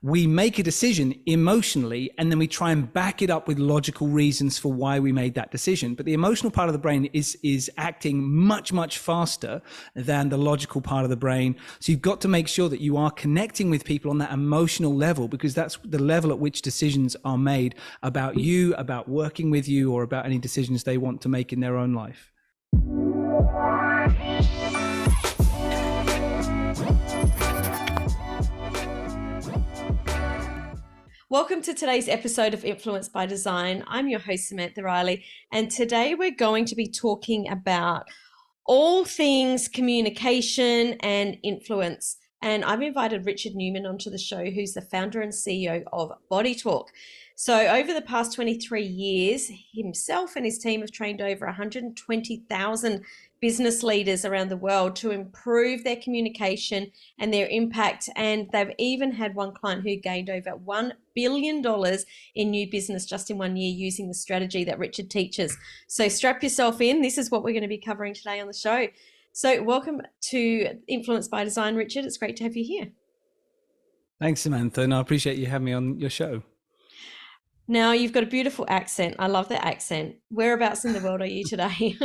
we make a decision emotionally, and then we try and back it up with logical reasons for why we made that decision. But the emotional part of the brain is acting much, much faster than the logical part of the brain. So you've got to make sure that you are connecting with people on that emotional level, because that's the level at which decisions are made about you, about working with you, or about any decisions they want to make in their own life. Welcome to today's episode of Influence by Design. I'm your host, Samantha Riley, and today we're going to be talking about all things communication and influence. And I've invited Richard Newman onto the show, who's the founder and CEO of Body Talk. So over the past 23 years, himself and his team have trained over 120,000 business leaders around the world to improve their communication and their impact. And they've even had one client who gained over $1 billion in new business just in 1 year using the strategy that Richard teaches. So strap yourself in. This is what we're going to be covering today on the show. So welcome to Influence by Design, Richard. It's great to have you here. Thanks, Samantha. And I appreciate you having me on your show. Now, you've got a beautiful accent. I love the accent. Whereabouts in the world are you today?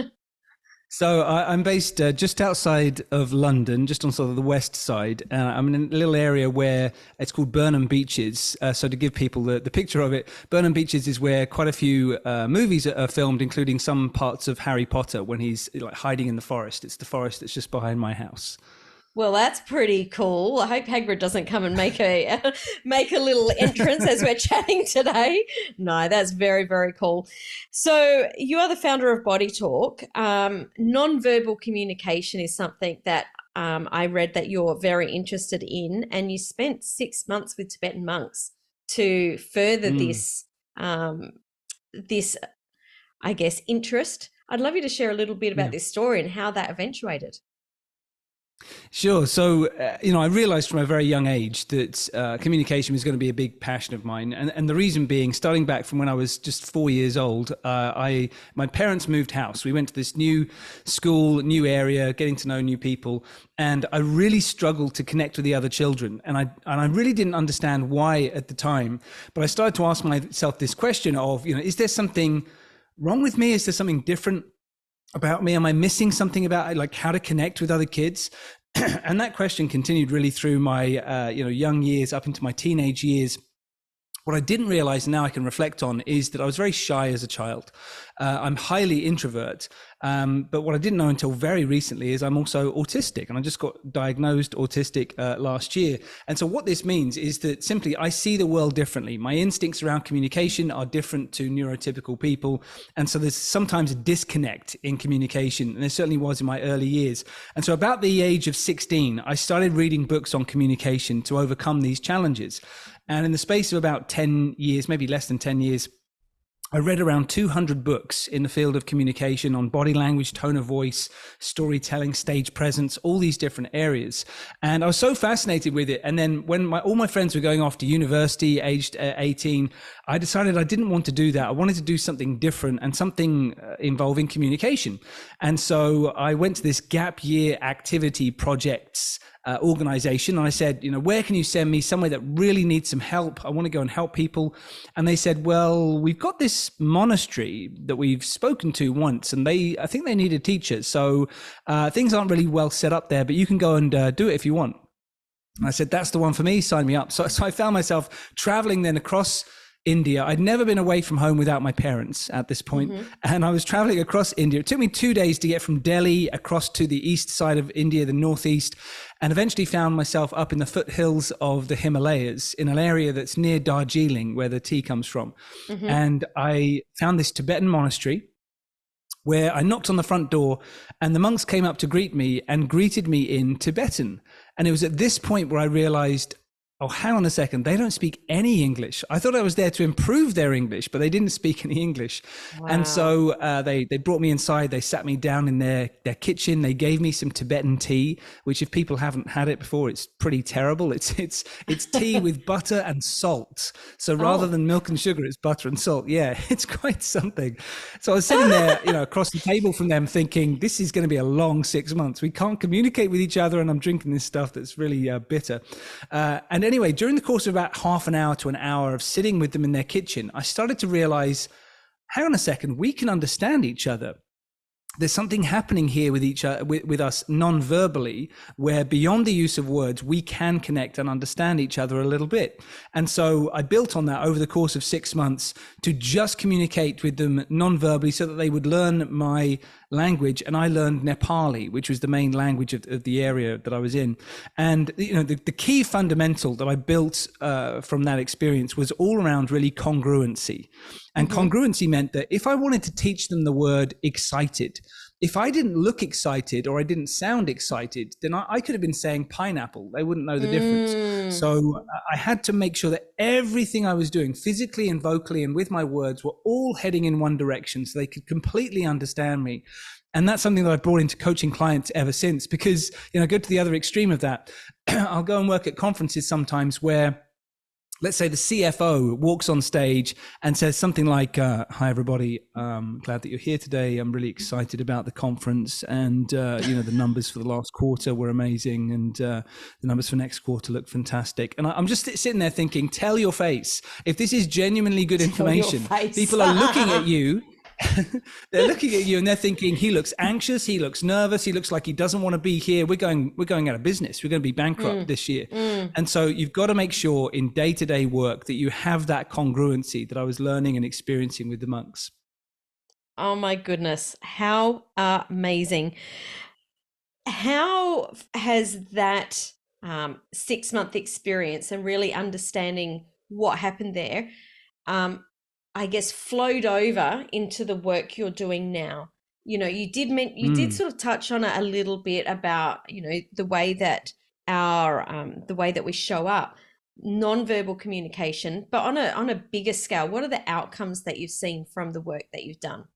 So I'm based just outside of London, just on sort of the west side. I'm in a little area where it's called Burnham Beeches. So to give people the picture of it, Burnham Beeches is where quite a few movies are filmed, including some parts of Harry Potter when he's like hiding in the forest. It's the forest that's just behind my house. Well, that's pretty cool. I hope Hagrid doesn't come and make a little entrance as we're chatting today. No, that's very, very cool. So you are the founder of Body Talk. Nonverbal communication is something that I read that you're very interested in, and you spent 6 months with Tibetan monks to further this, I guess, interest. I'd love you to share a little bit about this story and how that eventuated. Sure. So, I realized from a very young age that communication was going to be a big passion of mine. And the reason being, starting back from when I was just 4 years old, my parents moved house. We went to this new school, new area, getting to know new people. And I really struggled to connect with the other children. And I really didn't understand why at the time. But I started to ask myself this question of, is there something wrong with me? Is there something different about me? Am I missing something about like how to connect with other kids? And that question continued really through my young years up into my teenage years. What I didn't realize, and now I can reflect on, is that I was very shy as a child. I'm highly introvert. But what I didn't know until very recently is I'm also autistic, and I just got diagnosed autistic last year. And so what this means is that simply I see the world differently. My instincts around communication are different to neurotypical people. And so there's sometimes a disconnect in communication, and there certainly was in my early years. And so about the age of 16, I started reading books on communication to overcome these challenges. And in the space of about 10 years, maybe less than 10 years, I read around 200 books in the field of communication on body language, tone of voice, storytelling, stage presence, all these different areas. And I was so fascinated with it. And then when all my friends were going off to university, aged 18, I decided I didn't want to do that. I wanted to do something different and something involving communication. And so I went to this gap year activity projects organization. And I said, where can you send me somewhere that really needs some help? I want to go and help people. And they said, well, we've got this monastery that we've spoken to once, and I think they needed teachers. So things aren't really well set up there, but you can go and do it if you want. And I said, that's the one for me. Sign me up. So I found myself traveling then across India. I'd never been away from home without my parents at this point. Mm-hmm. And I was traveling across India. It took me 2 days to get from Delhi across to the east side of India, the northeast, and eventually found myself up in the foothills of the Himalayas in an area that's near Darjeeling, where the tea comes from. Mm-hmm. And I found this Tibetan monastery where I knocked on the front door, and the monks came up to greet me and greeted me in Tibetan. And it was at this point where I realized, oh, hang on a second, they don't speak any English. I thought I was there to improve their English, but they didn't speak any English. Wow. And so they brought me inside, they sat me down in their kitchen, they gave me some Tibetan tea, which if people haven't had it before, it's pretty terrible. It's tea with butter and salt. So rather than milk and sugar, it's butter and salt. Yeah, it's quite something. So I was sitting there, across the table from them thinking, this is going to be a long 6 months. We can't communicate with each other, and I'm drinking this stuff that's really bitter. And anyway, during the course of about half an hour to an hour of sitting with them in their kitchen, I started to realize, hang on a second, we can understand each other. There's something happening here with each other, with us non-verbally, where beyond the use of words, we can connect and understand each other a little bit. And so I built on that over the course of 6 months to just communicate with them non-verbally so that they would learn my language. And I learned Nepali, which was the main language of the area that I was in. And, you know, the key fundamental that I built from that experience was all around really congruency. And congruency meant that if I wanted to teach them the word excited, if I didn't look excited or I didn't sound excited, then I could have been saying pineapple. They wouldn't know the difference. So I had to make sure that everything I was doing physically and vocally and with my words were all heading in one direction so they could completely understand me. And that's something that I've brought into coaching clients ever since, because, you know, go to the other extreme of that. I'll go and work at conferences sometimes where, let's say the CFO walks on stage and says something like, hi, everybody, glad that you're here today. I'm really excited about the conference. And, you know, the numbers for the last quarter were amazing. And the numbers for next quarter look fantastic. And I'm just sitting there thinking, tell your face. If this is genuinely good information, people are looking at you. They're looking at you and they're thinking, he looks anxious, he looks nervous, he looks like he doesn't want to be here. We're going out of business. We're going to be bankrupt this year. And so you've got to make sure in day-to-day work that you have that congruency that I was learning and experiencing with the monks. Oh my goodness, how amazing. How has that 6-month experience and really understanding what happened there, I guess, flowed over into the work you're doing now? You know, you did sort of touch on it a little bit about, you know, the way that the way that we show up, nonverbal communication, but on a bigger scale, what are the outcomes that you've seen from the work that you've done?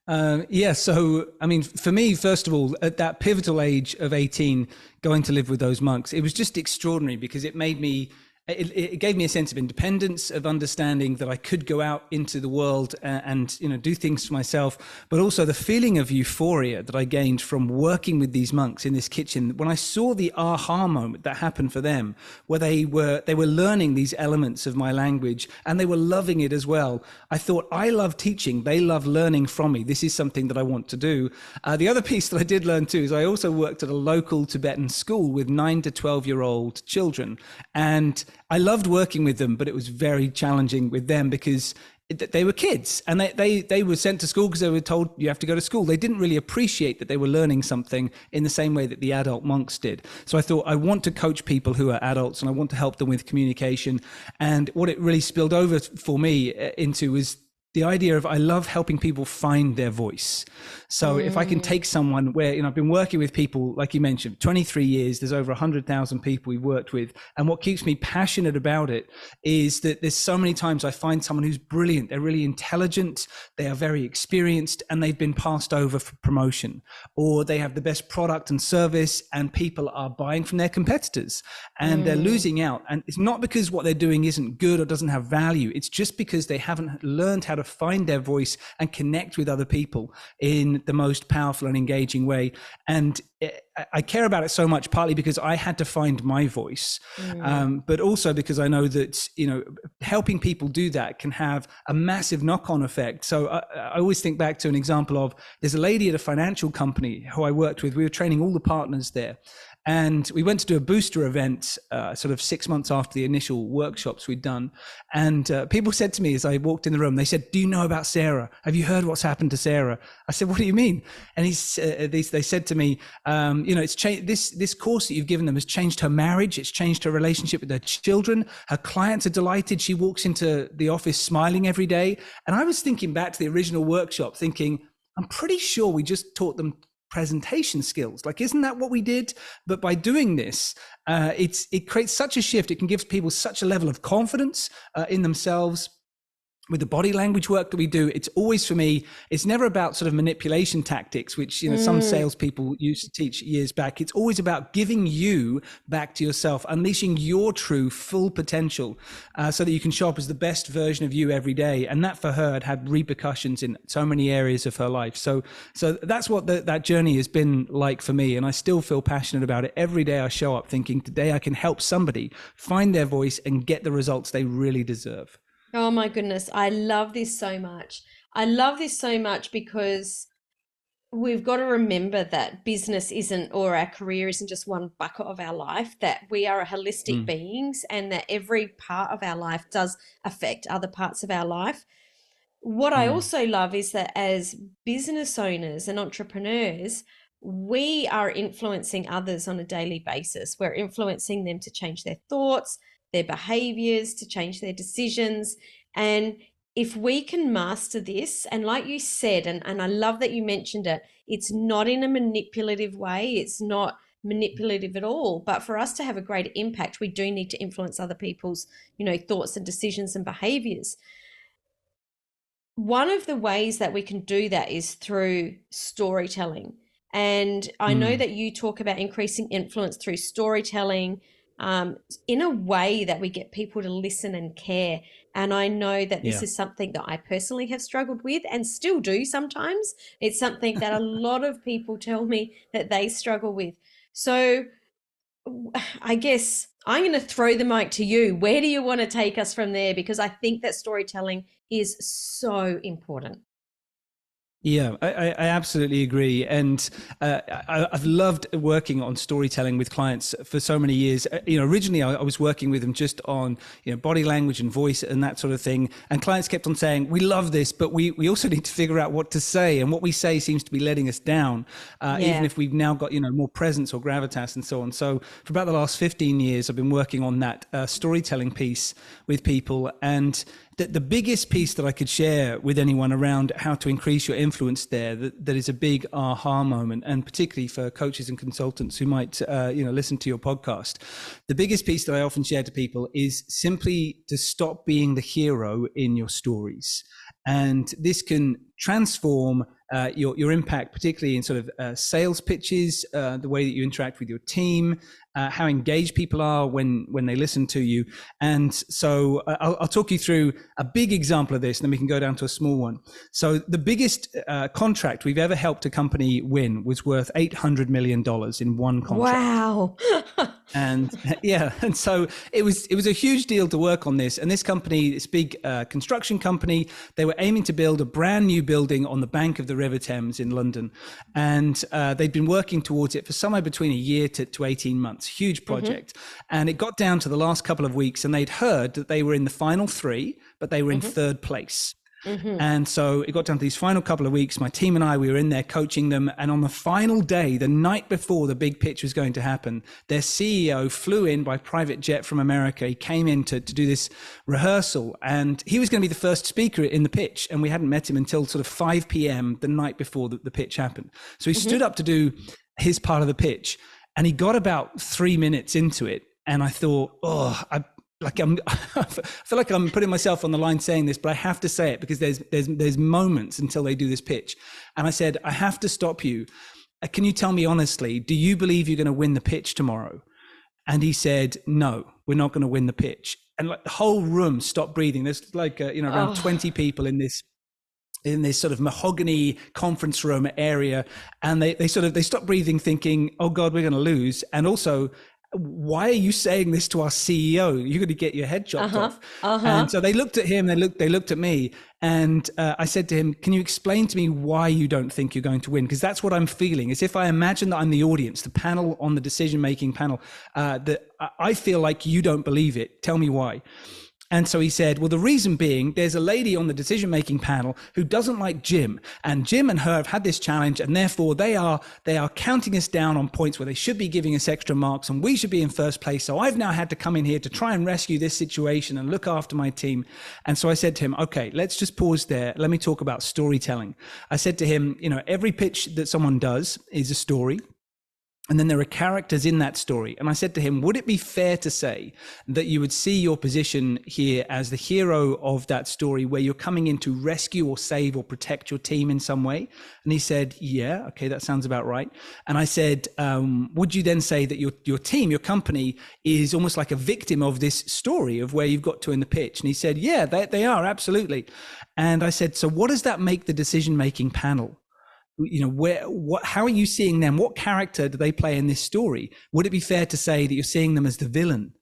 So, I mean, for me, first of all, at that pivotal age of 18, going to live with those monks, it was just extraordinary because it made me, it gave me a sense of independence, of understanding that I could go out into the world and, you know, do things for myself, but also the feeling of euphoria that I gained from working with these monks in this kitchen. When I saw the aha moment that happened for them, where they were learning these elements of my language and they were loving it as well, I thought, I love teaching. They love learning from me. This is something that I want to do. The other piece that I did learn too is I also worked at a local Tibetan school with 9 to 12-year-old children. And I loved working with them, but it was very challenging with them because they were kids and they were sent to school because they were told you have to go to school. They didn't really appreciate that they were learning something in the same way that the adult monks did. So I thought, I want to coach people who are adults and I want to help them with communication. And what it really spilled over for me into was the idea of, I love helping people find their voice. So if I can take someone where, you know, I've been working with people, like you mentioned, 23 years, there's over 100,000 people we've worked with. And what keeps me passionate about it is that there's so many times I find someone who's brilliant. They're really intelligent. They are very experienced and they've been passed over for promotion, or they have the best product and service and people are buying from their competitors and they're losing out. And it's not because what they're doing isn't good or doesn't have value. It's just because they haven't learned how to find their voice and connect with other people in the most powerful and engaging way. And I care about it so much, partly because I had to find my voice, but also because I know that, you know, helping people do that can have a massive knock-on effect. So I always think back to an example of, there's a lady at a financial company who I worked with. We were training all the partners there. And we went to do a booster event sort of 6 months after the initial workshops we'd done. And people said to me as I walked in the room, they said, do you know about Sarah? Have you heard what's happened to Sarah? I said, what do you mean? And they said to me, you know, it's changed. This course that you've given them has changed her marriage. It's changed her relationship with her children. Her clients are delighted. She walks into the office smiling every day. And I was thinking back to the original workshop thinking, I'm pretty sure we just taught them presentation skills. Like, isn't that what we did? But by doing this, it creates such a shift. It can give people such a level of confidence in themselves. with the body language work that we do, it's always, for me, it's never about sort of manipulation tactics, which, you know, some salespeople used to teach years back. It's always about giving you back to yourself, unleashing your true full potential, so that you can show up as the best version of you every day. And that for her had repercussions in so many areas of her life. So that's what that journey has been like for me. And I still feel passionate about it. Every day I show up thinking, today I can help somebody find their voice and get the results they really deserve. Oh my goodness, I love this so much. I love this so much because we've got to remember that business isn't, or our career isn't just one bucket of our life, that we are holistic beings and that every part of our life does affect other parts of our life. What I also love is that as business owners and entrepreneurs, we are influencing others on a daily basis. We're influencing them to change their thoughts, their behaviors, to change their decisions. And if we can master this, and like you said, and I love that you mentioned it, it's not in a manipulative way, it's not manipulative at all, but for us to have a great impact, we do need to influence other people's, you know, thoughts and decisions and behaviors. One of the ways that we can do that is through storytelling. And I know that you talk about increasing influence through storytelling, in a way that we get people to listen and care. And I know that this is something that I personally have struggled with and still do sometimes. It's something that a lot of people tell me that they struggle with. So I guess I'm going to throw the mic to you. Where do you want to take us from there? Because I think that storytelling is so important. Yeah, I absolutely agree. And I've loved working on storytelling with clients for so many years. You know, originally I was working with them just on, you know, body language and voice and that sort of thing. And clients kept on saying, we love this, but we also need to figure out what to say. And what we say seems to be letting us down, even if we've now got, you know, more presence or gravitas and so on. So for about the last 15 years, I've been working on that storytelling piece with people. And the biggest piece that I could share with anyone around how to increase your influence there, that is a big aha moment, and particularly for coaches and consultants who might, listen to your podcast. The biggest piece that I often share to people is simply to stop being the hero in your stories. And this can transform your impact, particularly in sort of sales pitches, the way that you interact with your team, how engaged people are when they listen to you. And so I'll talk you through a big example of this, and then we can go down to a small one. So the biggest contract we've ever helped a company win was worth $800 million in one contract. Wow. And and so it was a huge deal to work on this. And this company, this big construction company, they were aiming to build a brand new building on the bank of the River Thames in London. And they'd been working towards it for somewhere between a year to 18 months, huge project. And it got down to the last couple of weeks, and they'd heard that they were in the final three, but they were in third place. And so it got down to these final couple of weeks. My team and I, we were in there coaching them. And on the final day, the night before the big pitch was going to happen, their CEO flew in by private jet from America. He came in to do this rehearsal, and he was going to be the first speaker in the pitch. And we hadn't met him until sort of 5 p.m. the night before the pitch happened. So he stood up to do his part of the pitch, and he got about 3 minutes into it. And I thought, I feel like I'm putting myself on the line saying this, but I have to say it because there's moments until they do this pitch. And I said, I have to stop you. Can you tell me honestly, do you believe you're going to win the pitch tomorrow? And he said, no, we're not going to win the pitch. And like the whole room stopped breathing. There's like, around 20 people in this sort of mahogany conference room area. And they stopped breathing thinking, oh God, we're going to lose. And also, why are you saying this to our CEO? You're going to get your head chopped off. And so they looked at him, they looked at me, and I said to him, can you explain to me why you don't think you're going to win? Because that's what I'm feeling. Is if I imagine that I'm the audience, the panel on the decision-making panel, that I feel like you don't believe it. Tell me why. And so he said, well, the reason being, there's a lady on the decision-making panel who doesn't like Jim, and Jim and her have had this challenge, and therefore they are counting us down on points where they should be giving us extra marks, and we should be in first place. So I've now had to come in here to try and rescue this situation and look after my team. And so I said to him, okay, let's just pause there. Let me talk about storytelling. I said to him, every pitch that someone does is a story. And then there are characters in that story. And I said to him, would it be fair to say that you would see your position here as the hero of that story, where you're coming in to rescue or save or protect your team in some way? And he said, yeah, okay, that sounds about right. And I said, would you then say that your team, your company, is almost like a victim of this story of where you've got to in the pitch? And he said, yeah, they are, absolutely. And I said, so what does that make the decision-making panel? How are you seeing them? What character do they play in this story? Would it be fair to say that you're seeing them as the villain?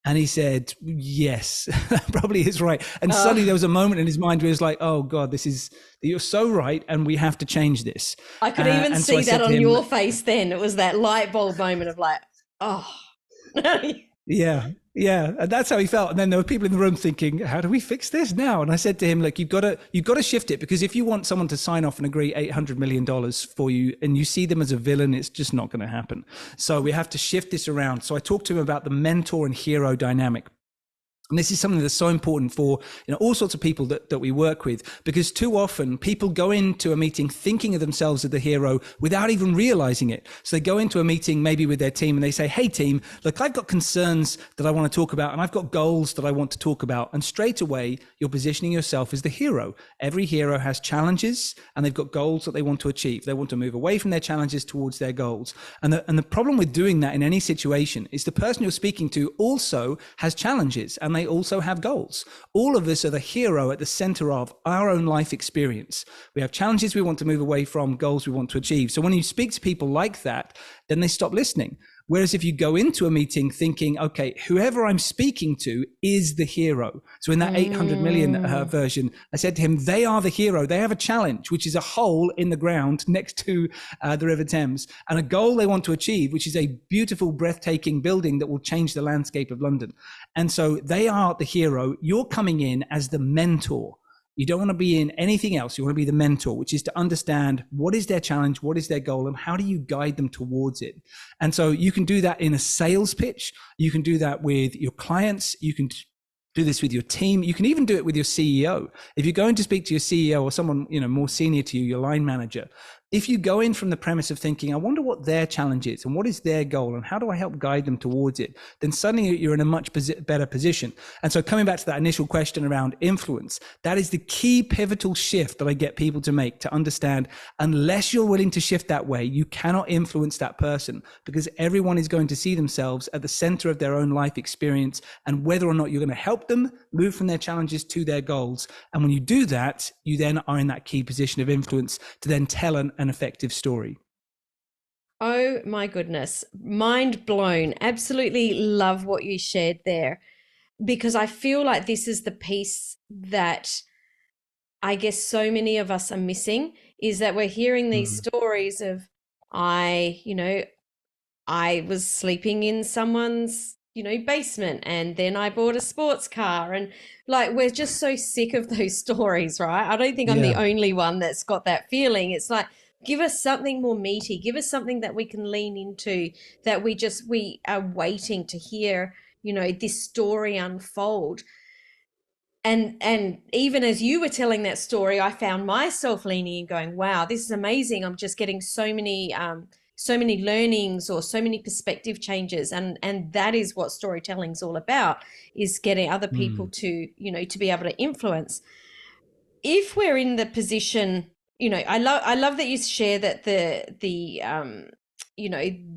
And he said, yes, that probably is right. And suddenly there was a moment in his mind where he was like, oh God, you're so right. And we have to change this. I could even see that on your face then. It was that light bulb moment of like, oh. Yeah. And that's how he felt. And then there were people in the room thinking, how do we fix this now? And I said to him, look, you've got to shift it, because if you want someone to sign off and agree $800 million for you and you see them as a villain, it's just not going to happen. So we have to shift this around. So I talked to him about the mentor and hero dynamic. And this is something that's so important for all sorts of people that we work with, because too often people go into a meeting thinking of themselves as the hero without even realizing it. So they go into a meeting maybe with their team and they say, hey team, look, I've got concerns that I want to talk about and I've got goals that I want to talk about. And straight away, you're positioning yourself as the hero. Every hero has challenges and they've got goals that they want to achieve. They want to move away from their challenges towards their goals. And the problem with doing that in any situation is the person you're speaking to also has challenges and they also have goals. All of us are the hero at the center of our own life experience. We have challenges we want to move away from, goals we want to achieve. So when you speak to people like that, then they stop listening. Whereas if you go into a meeting thinking, okay, whoever I'm speaking to is the hero. So in that 800 million version, I said to him, they are the hero. They have a challenge, which is a hole in the ground next to the River Thames, and a goal they want to achieve, which is a beautiful, breathtaking building that will change the landscape of London. And so they are the hero. You're coming in as the mentor. You don't want to be in anything else. You want to be the mentor, which is to understand what is their challenge, what is their goal, and how do you guide them towards it. And so you can do that in a sales pitch. You can do that with your clients. You can do this with your team. You can even do it with your CEO. If you're going to speak to your CEO or someone, more senior to you, your line manager, if you go in from the premise of thinking, I wonder what their challenge is and what is their goal and how do I help guide them towards it, then suddenly you're in a much better position. And so coming back to that initial question around influence, that is the key pivotal shift that I get people to make, to understand, unless you're willing to shift that way, you cannot influence that person, because everyone is going to see themselves at the center of their own life experience and whether or not you're going to help them move from their challenges to their goals. And when you do that, you then are in that key position of influence to then tell an effective story. Oh my goodness. Mind blown. Absolutely love what you shared there, because I feel like this is the piece that I guess so many of us are missing, is that we're hearing these stories of I was sleeping in someone's, basement and then I bought a sports car, and like we're just so sick of those stories, right? I don't think I'm the only one that's got that feeling. It's like, give us something more meaty, give us something that we can lean into, that we are waiting to hear, this story unfold. And even as you were telling that story, I found myself leaning and going, wow, this is amazing. I'm just getting so many learnings or so many perspective changes. And that is what storytelling is all about, is getting other people to, to be able to influence. If we're in the position, I love that you share that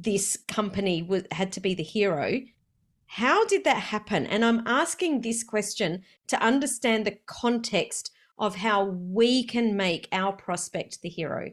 this company had to be the hero. How did that happen? And I'm asking this question to understand the context of how we can make our prospect the hero.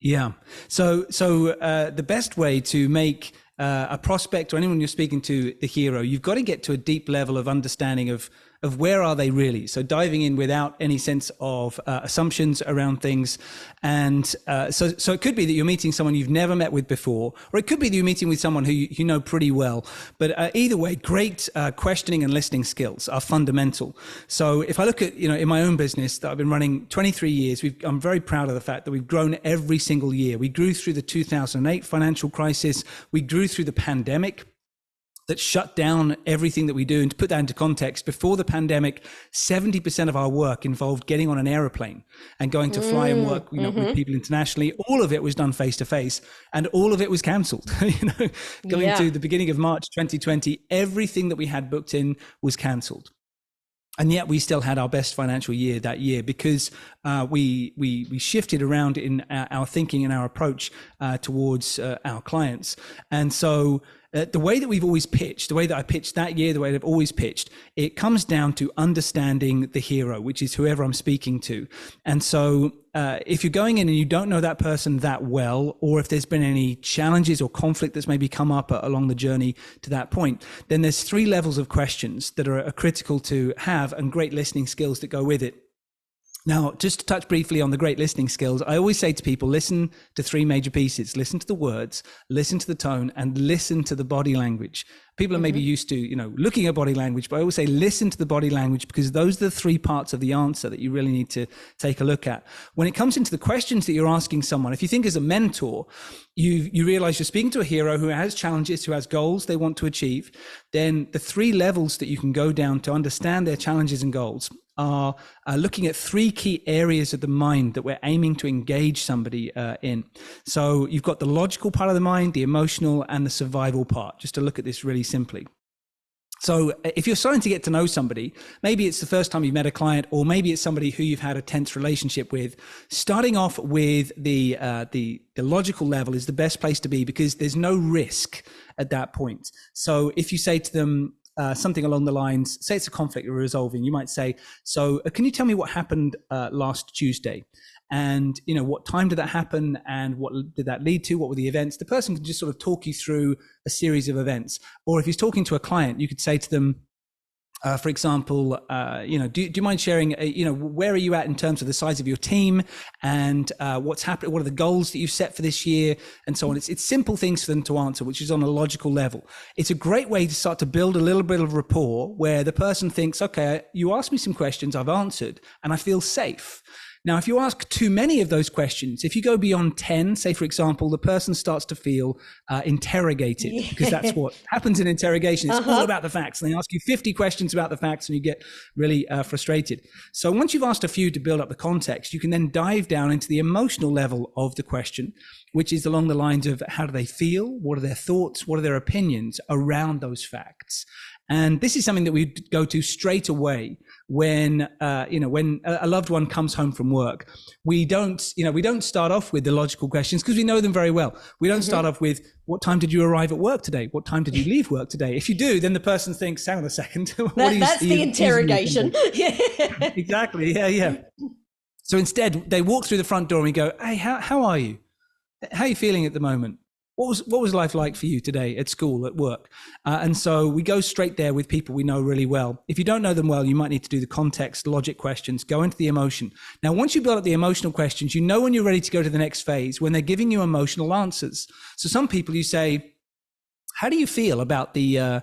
Yeah. So the best way to make a prospect or anyone you're speaking to the hero, you've got to get to a deep level of understanding of where are they really. So diving in without any sense of assumptions around things. And so it could be that you're meeting someone you've never met with before, or it could be that you're meeting with someone who you know pretty well. But either way, great questioning and listening skills are fundamental. So if I look at, in my own business that I've been running 23 years, I'm very proud of the fact that we've grown every single year. We grew through the 2008 financial crisis. We grew through the pandemic. that shut down everything that we do. And to put that into context, before the pandemic, 70% of our work involved getting on an aeroplane and going to fly and work, with people internationally. All of it was done face to face, and all of it was cancelled. Going to the beginning of March 2020, everything that we had booked in was cancelled. And yet we still had our best financial year that year because we shifted around in our thinking and our approach towards our clients. And so the way that we've always pitched, the way that I pitched that year, the way that I've always pitched, it comes down to understanding the hero, which is whoever I'm speaking to. And so if you're going in and you don't know that person that well, or if there's been any challenges or conflict that's maybe come up along the journey to that point, then there's 3 levels of questions that are critical to have and great listening skills that go with it. Now, just to touch briefly on the great listening skills, I always say to people, listen to 3 major pieces. Listen to the words, listen to the tone, and listen to the body language. People are maybe used to, looking at body language, but I always say listen to the body language, because those are the 3 parts of the answer that you really need to take a look at. When it comes into the questions that you're asking someone, if you think as a mentor, you realize you're speaking to a hero who has challenges, who has goals they want to achieve, then the 3 levels that you can go down to understand their challenges and goals are looking at 3 key areas of the mind that we're aiming to engage somebody in. So you've got the logical part of the mind, the emotional, and the survival part, just to look at this really simply. So if you're starting to get to know somebody, maybe it's the first time you've met a client, or maybe it's somebody who you've had a tense relationship with, starting off with the logical level is the best place to be, because there's no risk at that point. So if you say to them, something along the lines, say it's a conflict you're resolving, you might say, so can you tell me what happened last Tuesday? And, what time did that happen? And what did that lead to? What were the events? The person can just sort of talk you through a series of events. Or if he's talking to a client, you could say to them, for example, do you mind sharing, where are you at in terms of the size of your team, and what's happening? What are the goals that you've set for this year, and so on? It's simple things for them to answer, which is on a logical level. It's a great way to start to build a little bit of rapport where the person thinks, okay, you asked me some questions, I've answered, and I feel safe. Now, if you ask too many of those questions, if you go beyond 10, say, for example, the person starts to feel interrogated, because that's what happens in interrogation. It's all about the facts. And they ask you 50 questions about the facts and you get really frustrated. So once you've asked a few to build up the context, you can then dive down into the emotional level of the question, which is along the lines of how do they feel? What are their thoughts? What are their opinions around those facts? And this is something that we go to straight away when a loved one comes home from work. We don't start off with the logical questions because we know them very well. We don't start off with, what time did you arrive at work today? What time did you leave work today? If you do, then the person thinks, hang on a second. That's the interrogation. Exactly. Yeah. So instead, they walk through the front door and we go, hey, how are you? How are you feeling at the moment? What was life like for you today at school, at work? And so we go straight there with people we know really well. If you don't know them well, you might need to do the context, logic questions, go into the emotion. Now, once you build up the emotional questions, you know when you're ready to go to the next phase, when they're giving you emotional answers. So some people you say, how do you feel about the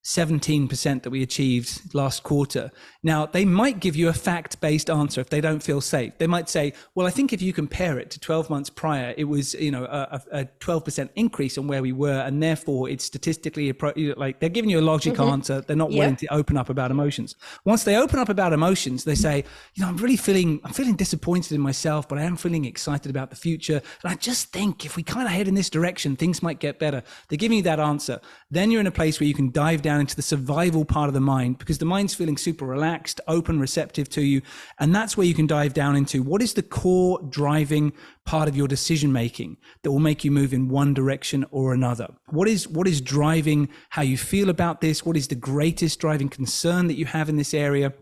17% that we achieved last quarter? Now, they might give you a fact-based answer if they don't feel safe. They might say, well, I think if you compare it to 12 months prior, it was, a 12% increase on where we were. And therefore it's statistically, like they're giving you a logic answer. They're not willing to open up about emotions. Once they open up about emotions, they say, I'm feeling disappointed in myself, but I am feeling excited about the future. And I just think if we kind of head in this direction, things might get better. They're giving you that answer. Then you're in a place where you can dive down into the survival part of the mind, because the mind's feeling super relaxed, open, receptive to you. And that's where you can dive down into what is the core driving part of your decision making that will make you move in one direction or another. What is driving how you feel about this? What is the greatest driving concern that you have in this area?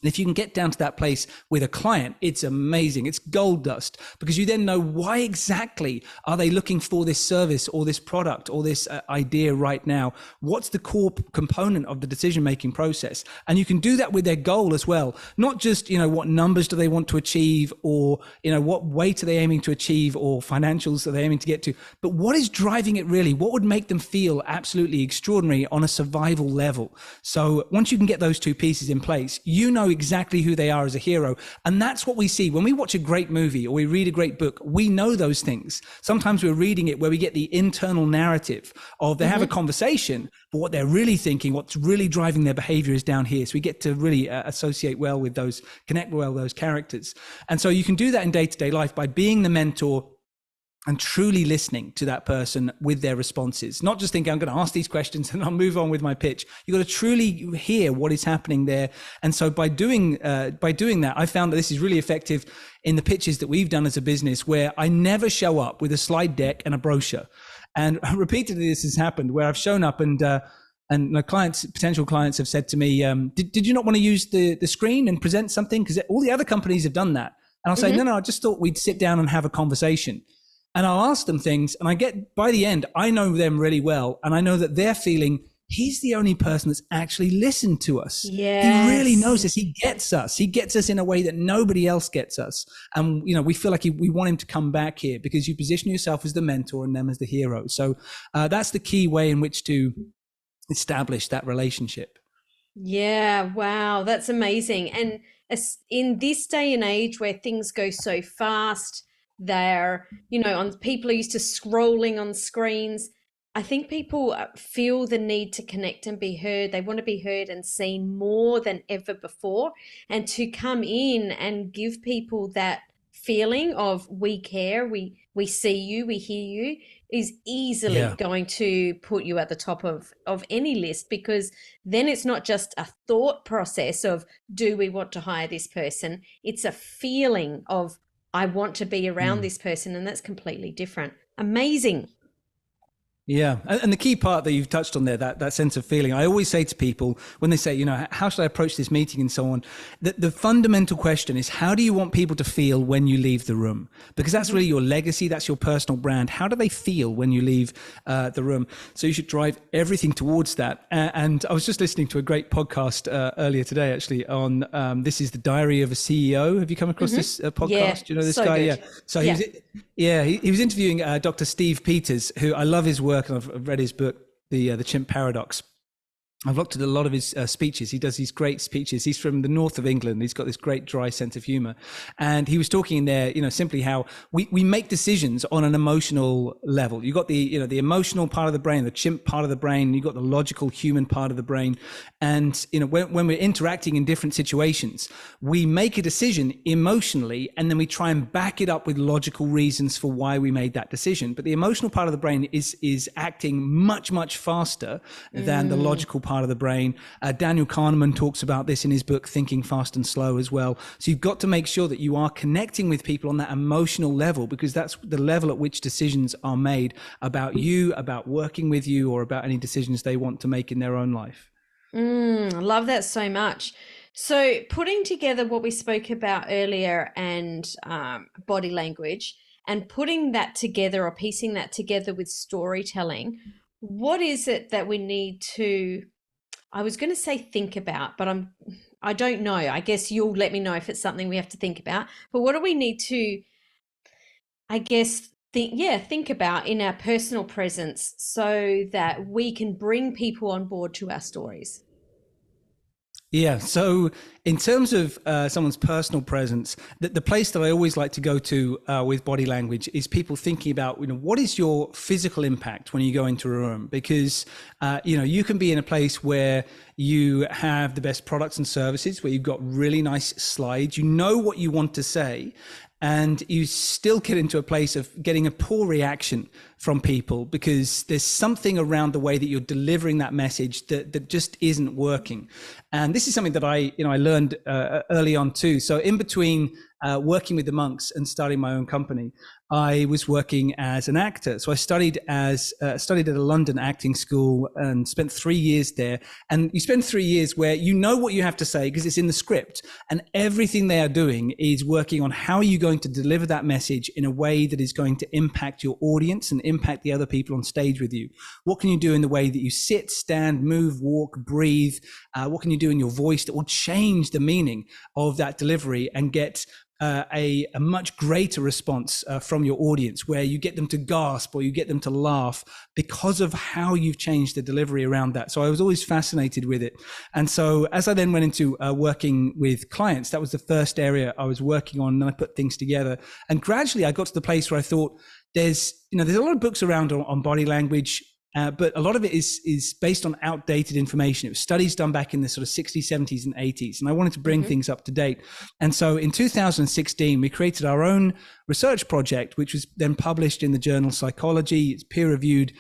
And if you can get down to that place with a client, it's amazing. It's gold dust, because you then know why exactly are they looking for this service or this product or this idea right now? What's the core component of the decision-making process? And you can do that with their goal as well. Not just, what numbers do they want to achieve, or, what weight are they aiming to achieve, or financials are they aiming to get to, but what is driving it really? What would make them feel absolutely extraordinary on a survival level? So once you can get those 2 pieces in place, exactly who they are as a hero. And that's what we see when we watch a great movie or we read a great book. We know those things. Sometimes we're reading it where we get the internal narrative of they have a conversation, but what they're really thinking, what's really driving their behavior is down here. So we get to really associate well with those, connect well with those characters. And so you can do that in day-to-day life by being the mentor and truly listening to that person with their responses. Not just thinking, I'm going to ask these questions and I'll move on with my pitch. You've got to truly hear what is happening there. And so by doing that, I found that this is really effective in the pitches that we've done as a business, where I never show up with a slide deck and a brochure. And repeatedly this has happened where I've shown up and my potential clients have said to me, did you not want to use the screen and present something? Because all the other companies have done that. And I'll say, no, I just thought we'd sit down and have a conversation. And I'll ask them things, and I get, by the end, I know them really well. And I know that they're feeling, he's the only person that's actually listened to us. Yes. He really knows us. He gets us. He gets us in a way that nobody else gets us. And, we feel like we want him to come back here because you position yourself as the mentor and them as the hero. So that's the key way in which to establish that relationship. Yeah. Wow. That's amazing. And in this day and age where things go so fast, they're, people are used to scrolling on screens. I think people feel the need to connect and be heard. They want to be heard and seen more than ever before. And to come in and give people that feeling of we care, we see you, we hear you, is easily going to put you at the top of any list, because then it's not just a thought process of, do we want to hire this person? It's a feeling of, I want to be around this person, and that's completely different. Amazing. Yeah. And the key part that you've touched on there, that sense of feeling, I always say to people when they say, how should I approach this meeting and so on, the fundamental question is, how do you want people to feel when you leave the room? Because that's really your legacy. That's your personal brand. How do they feel when you leave the room? So you should drive everything towards that. And I was just listening to a great podcast earlier today, actually, on This is the Diary of a CEO. Have you come across this podcast? Yeah, Do you know this so guy? good. Yeah. So he was interviewing Dr. Steve Peters, who I love his work, and I've read his book, The Chimp Paradox. I've looked at a lot of his speeches. He does these great speeches. He's from the north of England. He's got this great dry sense of humor. And he was talking in there, simply how we make decisions on an emotional level. You've got the emotional part of the brain, the chimp part of the brain. You've got the logical human part of the brain. And, when we're interacting in different situations, we make a decision emotionally, and then we try and back it up with logical reasons for why we made that decision. But the emotional part of the brain is acting much, much faster than the logical part of the brain. Daniel Kahneman talks about this in his book, Thinking Fast and Slow, as well. So you've got to make sure that you are connecting with people on that emotional level, because that's the level at which decisions are made about you, about working with you, or about any decisions they want to make in their own life. I love that so much. So putting together what we spoke about earlier and body language, and putting that together or piecing that together with storytelling, what is it that we need to, I was going to say think about, but I don't know. I guess you'll let me know if it's something we have to think about. But what do we need to, I guess, think about in our personal presence so that we can bring people on board to our stories? Yeah. So in terms of someone's personal presence, the place that I always like to go to with body language is people thinking about, what is your physical impact when you go into a room? Because, you can be in a place where you have the best products and services, where you've got really nice slides, you know what you want to say, and you still get into a place of getting a poor reaction from people because there's something around the way that you're delivering that message that just isn't working. And this is something that I learned early on too. So in between working with the monks and starting my own company, I was working as an actor. So I studied at a London acting school and spent 3 years there. And you spend 3 years where you know what you have to say because it's in the script, and everything they are doing is working on how are you going to deliver that message in a way that is going to impact your audience and impact the other people on stage with you. What can you do in the way that you sit, stand, move, walk, breathe? What can you do in your voice that will change the meaning of that delivery and get a much greater response from your audience, where you get them to gasp or you get them to laugh because of how you've changed the delivery around that. So I was always fascinated with it. And so as I then went into working with clients, that was the first area I was working on, and I put things together. And gradually I got to the place where I thought, there's a lot of books around on body language, but a lot of it is based on outdated information. It was studies done back in the sort of 60s, 70s, and 80s. And I wanted to bring things up to date. And so in 2016, we created our own research project, which was then published in the journal Psychology. It's a peer-reviewed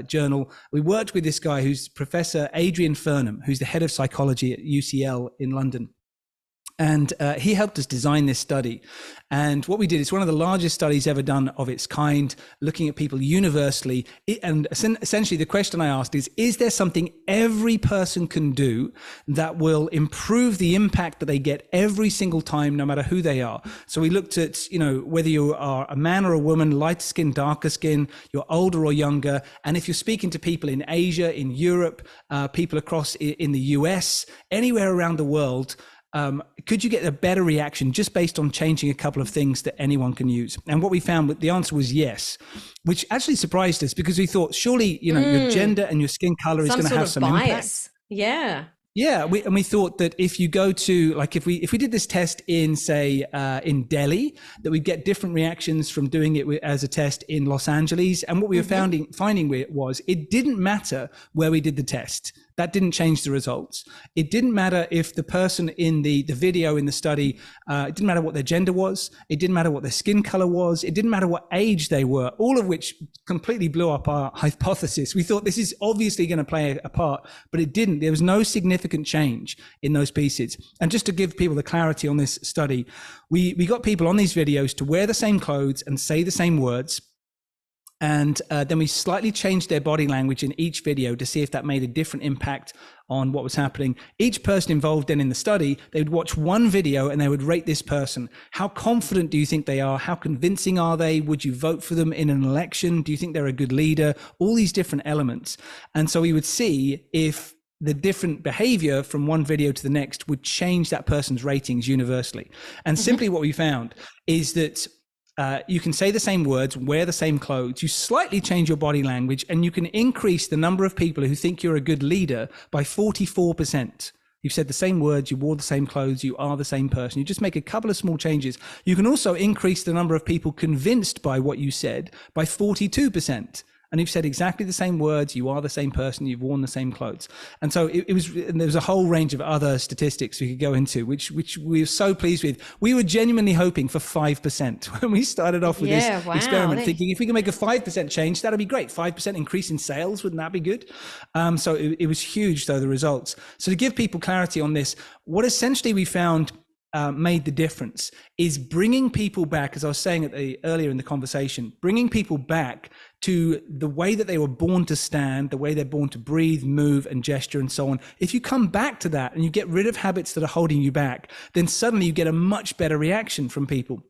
journal. We worked with this guy who's Professor Adrian Furnham, who's the head of psychology at UCL in London. And he helped us design this study. And what we did, it's one of the largest studies ever done of its kind, looking at people universally. And essentially the question I asked is there something every person can do that will improve the impact that they get every single time, no matter who they are? So we looked at, whether you are a man or a woman, lighter skin, darker skin, you're older or younger. And if you're speaking to people in Asia, in Europe, people across in the US, anywhere around the world, could you get a better reaction just based on changing a couple of things that anyone can use? And what we found, the answer was yes, which actually surprised us, because we thought, surely, your gender and your skin color is going to have some bias. Impact. Yeah. We thought that if you go to, like, if we did this test in, say, in Delhi, that we'd get different reactions from doing it as a test in Los Angeles. And what we were finding was it didn't matter where we did the test. That didn't change the results. It didn't matter if the person in the video in the study, it didn't matter what their gender was. It didn't matter what their skin color was. It didn't matter what age they were, all of which completely blew up our hypothesis. We thought this is obviously going to play a part, but it didn't. There was no significant change in those pieces. And just to give people the clarity on this study, we got people on these videos to wear the same clothes and say the same words. And then we slightly changed their body language in each video to see if that made a different impact on what was happening. Each person involved then in the study, they would watch one video and they would rate this person. How confident do you think they are? How convincing are they? Would you vote for them in an election? Do you think they're a good leader? All these different elements. And so we would see if the different behavior from one video to the next would change that person's ratings universally. And simply what we found is that you can say the same words, wear the same clothes, you slightly change your body language, and you can increase the number of people who think you're a good leader by 44%. You've said the same words, you wore the same clothes, you are the same person. You just make a couple of small changes. You can also increase the number of people convinced by what you said by 42%. And you've said exactly the same words, you are the same person, you've worn the same clothes. And so and there was a whole range of other statistics we could go into, which we were so pleased with. We were genuinely hoping for 5% when we started off with this experiment, thinking if we can make a 5% change, that'd be great. 5% increase in sales, wouldn't that be good? So it was huge, though, the results. So to give people clarity on this, what essentially we found made the difference is bringing people back, as I was saying earlier in the conversation, bringing people back to the way that they were born to stand, the way they're born to breathe, move, and gesture, and so on. If you come back to that and you get rid of habits that are holding you back, then suddenly you get a much better reaction from people.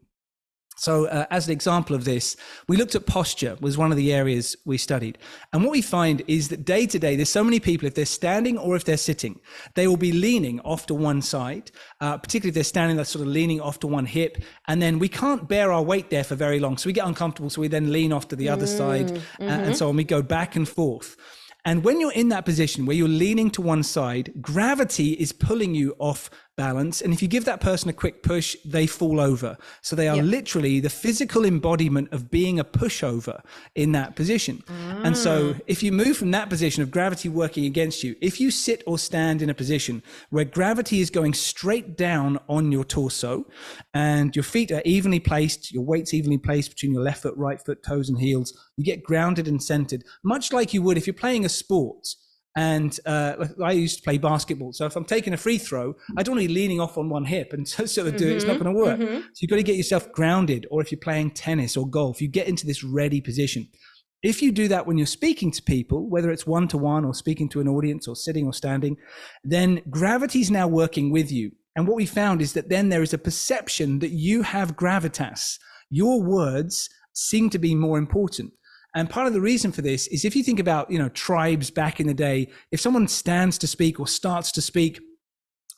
So as an example of this, we looked at posture, was one of the areas we studied. And what we find is that day to day, there's so many people, if they're standing or if they're sitting, they will be leaning off to one side, particularly if they're standing, they're sort of leaning off to one hip. And then we can't bear our weight there for very long. So we get uncomfortable. So we then lean off to the other side and so on. We go back and forth. And when you're in that position where you're leaning to one side, gravity is pulling you off balance. And if you give that person a quick push, they fall over. So they are literally the physical embodiment of being a pushover in that position. And so if you move from that position of gravity working against you, if you sit or stand in a position where gravity is going straight down on your torso and your feet are evenly placed, your weight's evenly placed between your left foot, right foot, toes and heels, you get grounded and centered, much like you would if you're playing a sport. And I used to play basketball. So if I'm taking a free throw, I don't want to be leaning off on one hip and sort of do it. It's not going to work. So you've got to get yourself grounded. Or if you're playing tennis or golf, you get into this ready position. If you do that when you're speaking to people, whether it's one-to-one or speaking to an audience or sitting or standing, then gravity's now working with you. And what we found is that then there is a perception that you have gravitas. Your words seem to be more important. And part of the reason for this is if you think about, tribes back in the day, if someone stands to speak or starts to speak,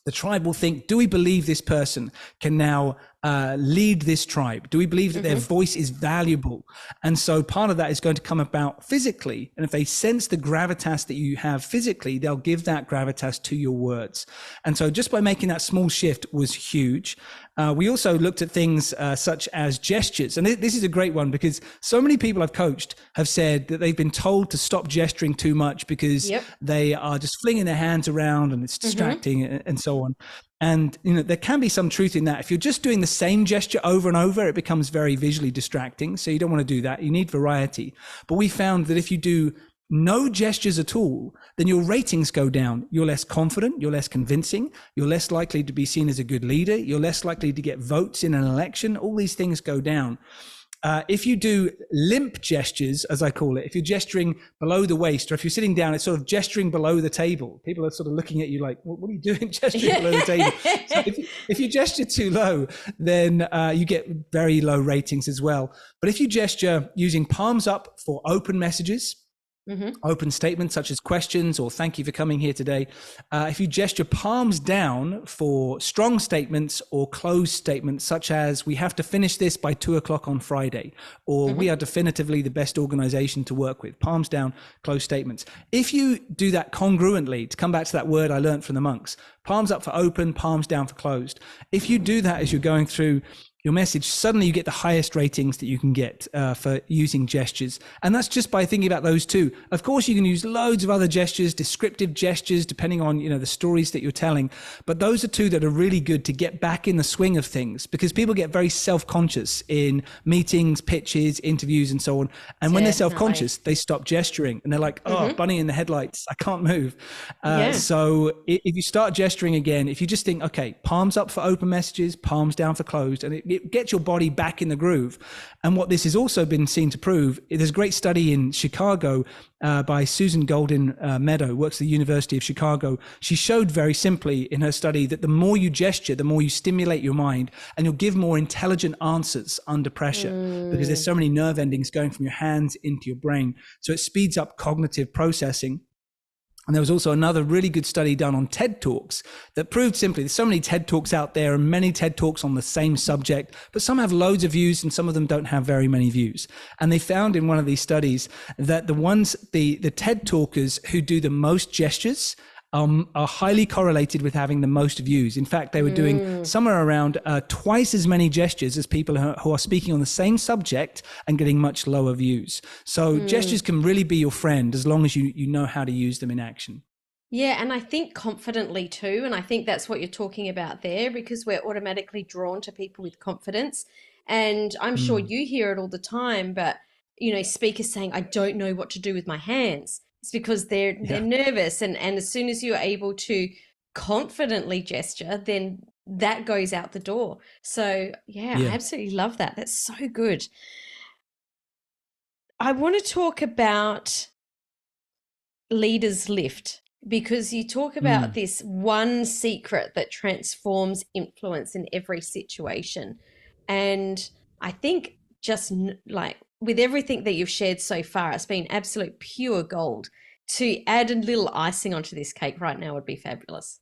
the tribe will think, do we believe this person can now lead this tribe? Do we believe that their voice is valuable? And so part of that is going to come about physically. And if they sense the gravitas that you have physically, they'll give that gravitas to your words. And so just by making that small shift was huge. We also looked at things such as gestures. And this is a great one, because so many people I've coached have said that they've been told to stop gesturing too much because they are just flinging their hands around and it's distracting and so on. And, there can be some truth in that. If you're just doing the same gesture over and over, it becomes very visually distracting. So you don't want to do that. You need variety. But we found that if you do no gestures at all, then your ratings go down. You're less confident, you're less convincing, you're less likely to be seen as a good leader, you're less likely to get votes in an election. All these things go down. If you do limp gestures, as I call it, if you're gesturing below the waist, or if you're sitting down, it's sort of gesturing below the table. People are sort of looking at you like, what are you doing gesturing below the table? So if you gesture too low, then you get very low ratings as well. But if you gesture using palms up for open messages, open statements such as questions or thank you for coming here today. If you gesture palms down for strong statements or closed statements such as we have to finish this by 2:00 on Friday, or we are definitively the best organization to work with. Palms down, closed statements. If you do that congruently, to come back to that word I learned from the monks, palms up for open, palms down for closed. If you do that as you're going through your message, suddenly you get the highest ratings that you can get for using gestures. And that's just by thinking about those two. Of course, you can use loads of other gestures, descriptive gestures, depending on, the stories that you're telling. But those are two that are really good to get back in the swing of things, because people get very self-conscious in meetings, pitches, interviews, and so on. And when they're self-conscious, they stop gesturing and they're like, bunny in the headlights, I can't move. So if you start gesturing again, if you just think, okay, palms up for open messages, palms down for closed, and it gets your body back in the groove. And what this has also been seen to prove, there's a great study in Chicago by Susan Golden Meadow, works at the University of Chicago. She showed very simply in her study that the more you gesture, the more you stimulate your mind, and you'll give more intelligent answers under pressure, because there's so many nerve endings going from your hands into your brain. So it speeds up cognitive processing. And there was also another really good study done on TED Talks that proved simply there's so many TED Talks out there and many TED Talks on the same subject, but some have loads of views and some of them don't have very many views. And they found in one of these studies that the TED Talkers who do the most gestures are highly correlated with having the most views. In fact, they were doing somewhere around twice as many gestures as people who are speaking on the same subject and getting much lower views. So gestures can really be your friend as long as you know how to use them in action. Yeah, and I think confidently too. And I think that's what you're talking about there, because we're automatically drawn to people with confidence. And I'm sure you hear it all the time, but, speakers saying, I don't know what to do with my hands. It's because they're nervous. And as soon as you're able to confidently gesture, then that goes out the door. So I absolutely love that. That's so good. I want to talk about leaders lift, because you talk about this one secret that transforms influence in every situation. And I think just like with everything that you've shared so far, it's been absolute pure gold. To add a little icing onto this cake right now would be fabulous.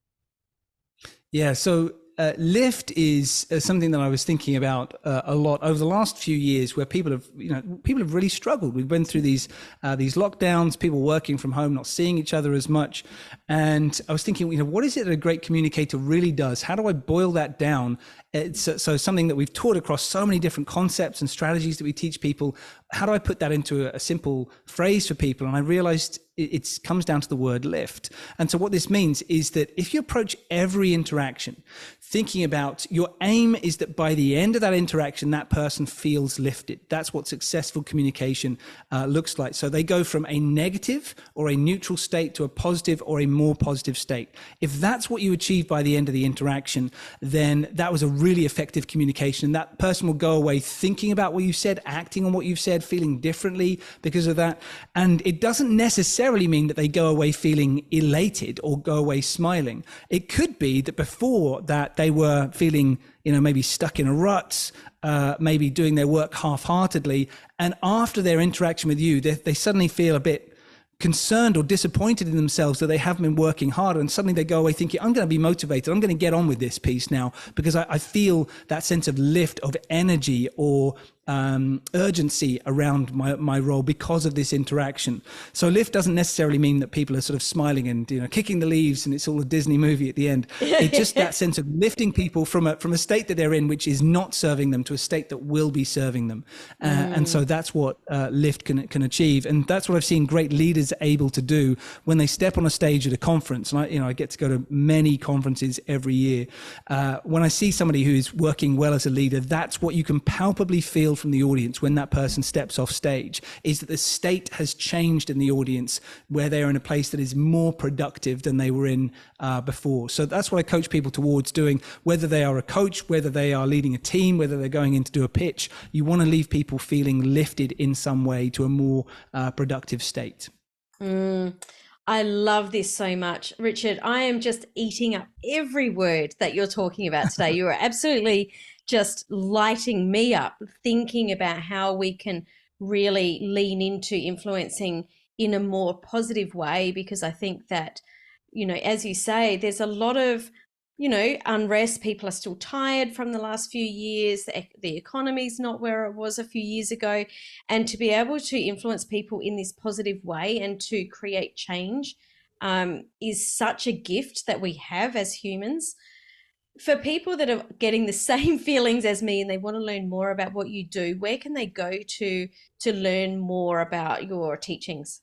Yeah, so lift is something that I was thinking about a lot over the last few years, where people have really struggled. We've been through these lockdowns, people working from home, not seeing each other as much. And I was thinking, what is it that a great communicator really does? How do I boil that down? It's so something that we've taught across so many different concepts and strategies that we teach people. How do I put that into a simple phrase for people? And I realized it comes down to the word lift. And so what this means is that if you approach every interaction thinking about, your aim is that by the end of that interaction, that person feels lifted. That's what successful communication looks like. So they go from a negative or a neutral state to a positive or a more positive state. If that's what you achieve by the end of the interaction, then that was a really effective communication. That person will go away thinking about what you said, acting on what you've said, feeling differently because of that. And it doesn't necessarily mean that they go away feeling elated or go away smiling. It could be that before that they were feeling, maybe stuck in a rut, maybe doing their work half-heartedly. And after their interaction with you, they suddenly feel a bit concerned or disappointed in themselves that they haven't been working hard, and suddenly they go away thinking, I'm going to be motivated, I'm going to get on with this piece now because I feel that sense of lift, of energy or urgency around my role because of this interaction. So lift doesn't necessarily mean that people are sort of smiling and kicking the leaves and it's all a Disney movie at the end. It's just that sense of lifting people from a state that they're in which is not serving them to a state that will be serving them. And so that's what lift can achieve, and that's what I've seen great leaders able to do when they step on a stage at a conference. And I get to go to many conferences every year. When I see somebody who is working well as a leader, that's what you can palpably feel from the audience when that person steps off stage, is that the state has changed in the audience, where they're in a place that is more productive than they were in before. So that's what I coach people towards doing, whether they are a coach, whether they are leading a team, whether they're going in to do a pitch. You want to leave people feeling lifted in some way to a more productive state. I love this so much. Richard, I am just eating up every word that you're talking about today. You are absolutely just lighting me up, thinking about how we can really lean into influencing in a more positive way, because I think that, as you say, there's a lot of, unrest. People are still tired from the last few years. The economy's not where it was a few years ago. And to be able to influence people in this positive way and to create change is such a gift that we have as humans. For people that are getting the same feelings as me and they want to learn more about what you do, where can they go to learn more about your teachings?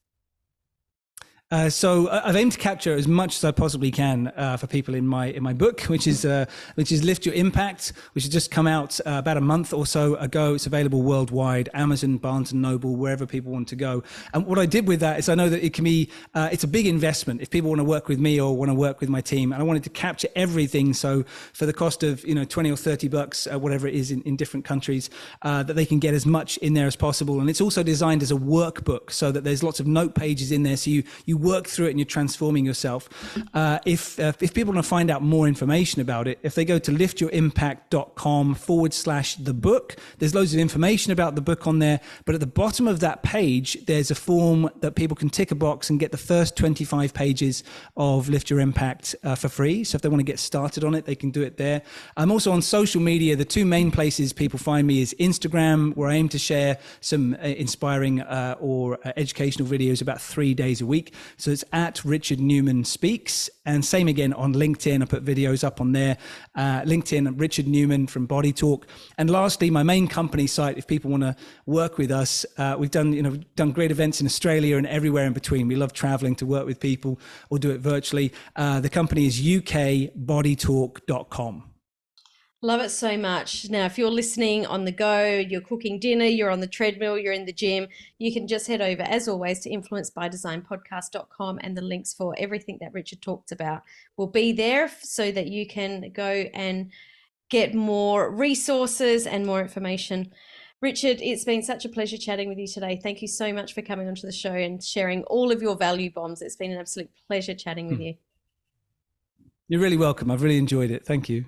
So I've aimed to capture as much as I possibly can for people in my book, which is Lift Your Impact, which has just come out about a month or so ago. It's available worldwide, Amazon, Barnes and Noble, wherever people want to go. And what I did with that is, I know that it can be it's a big investment if people want to work with me or want to work with my team, and I wanted to capture everything. So for the cost of $20 or $30, whatever it is in different countries, that they can get as much in there as possible. And it's also designed as a workbook, so that there's lots of note pages in there, so you work through it and you're transforming yourself. If people want to find out more information about it, if they go to liftyouриmpact.com/the book, there's loads of information about the book on there. But at the bottom of that page, there's a form that people can tick a box and get the first 25 pages of Lift Your Impact for free. So if they want to get started on it, they can do it there. I'm also on social media. The two main places people find me is Instagram, where I aim to share some inspiring or educational videos about 3 days a week. So it's at Richard Newman Speaks. And same again on LinkedIn. I put videos up on there. LinkedIn, Richard Newman from Body Talk. And lastly, my main company site, if people want to work with us, we've done great events in Australia and everywhere in between. We love traveling to work with people or do it virtually. The company is ukbodytalk.com. Love it so much. Now, if you're listening on the go, you're cooking dinner, you're on the treadmill, you're in the gym, you can just head over, as always, to influencebydesignpodcast.com, and the links for everything that Richard talked about will be there so that you can go and get more resources and more information. Richard, it's been such a pleasure chatting with you today. Thank you so much for coming onto the show and sharing all of your value bombs. It's been an absolute pleasure chatting with you. You're really welcome. I've really enjoyed it. Thank you.